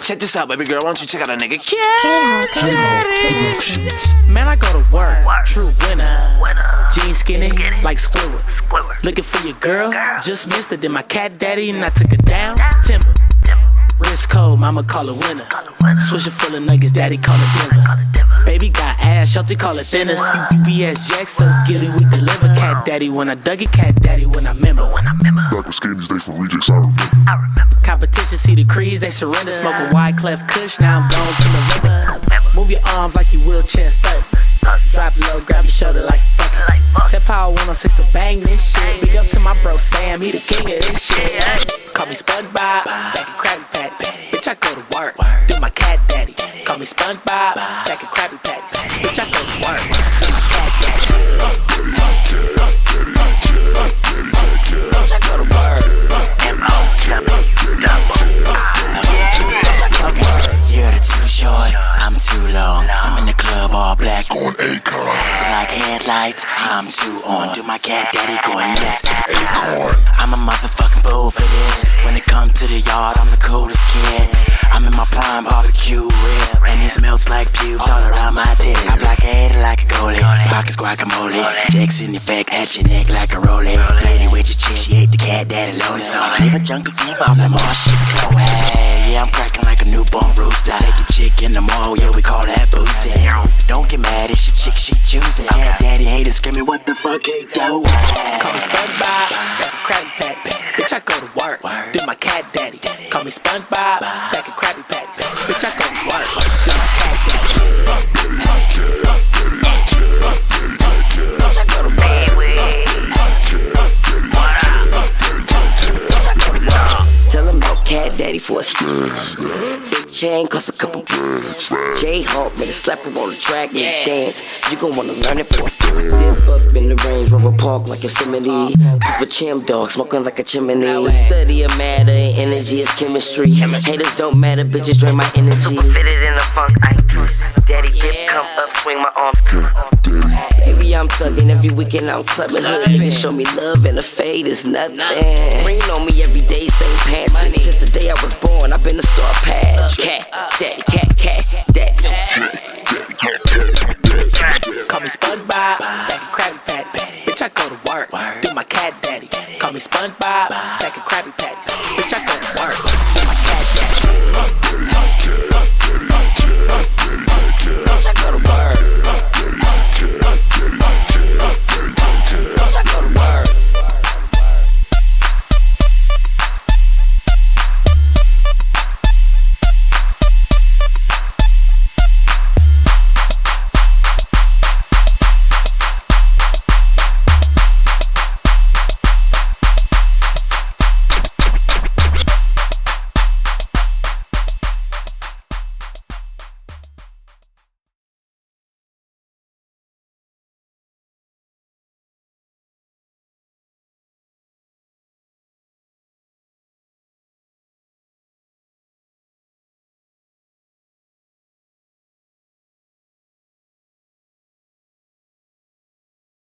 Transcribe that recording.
Check this out, baby girl. Why don't you check out a nigga Cat Daddy? Man, I go to work, true winner. Jeans skinny, like Squidward. Looking for your girl, just missed it. Then my cat daddy and I took her down. Timber, wrist cold, mama call her winner. Swisher full of nuggets, daddy call it dinner. Baby got ass, Shelty call it thinners. UPS Jackson's gilly, we deliver. Cat daddy when I dug it, cat daddy when I remember. Back with skinnies, they from rejects, I remember. Competition see the crease, they surrender. Smoking wide clef kush, now I'm gone to the river. Move your arms like you wheelchair stuck. Drop low, grab your shoulder like fuck it. Tip Power 106 to bang this shit. Big up to my bro Sam, he the king of this shit. Call me SpongeBob, stacking Krabby Patties. Bitch, I go to work, do my cat daddy. Call me SpongeBob, stacking Krabby Patties. Bitch, I go to work, do my cat daddy. Bitch, I go to work. You're too short, I'm too long. I'm in the club all black On Acorn, like headlights. I'm too on, do my cat daddy going nuts. Acorn, I'm a motherfucking fool for this. When it comes to the yard, I'm the coolest kid. I'm in my prime barbecue rib, and he smells like pubes all around my dick. I block a hater like a goalie, pockets guacamole. Checks in effect at your neck like a rollie. Lady with your chick, she ate the cat daddy lonely. So I leave a jungle fever, I'm the mall, she's a Chloe. Yeah, I'm cracking like a newborn rooster. Take a chick in the mall, yeah, we call that boosting. Don't get mad, it's your chick, she choosing. Cat daddy haters screaming, what the fuck he do? Call me SpongeBob, stacking Krabby Patties. Bitch, I go to work, do my cat daddy. Call me SpongeBob, stacking Krabby Patties. Bitch, I go to work, do my cat daddy. Bitch, I go to bed with. Tell him no cat daddy for a big chain cost a couple. JHawk made a slapper on the track and dance. You gon' wanna learn it for a dip up in the Range Rover Park like Yosemite. Puff a chim dog, smoking like a chimney. Study of matter and energy is chemistry. Haters don't matter, bitches drain my energy. Fit it in the funk, I daddy dip, come up, swing my arms. Baby, I'm thugging every weekend, I'm clubbing. Hood niggas show me love and a fade is nothing. Rain on me every day, same pants. Since the day I was born, I've been a star past.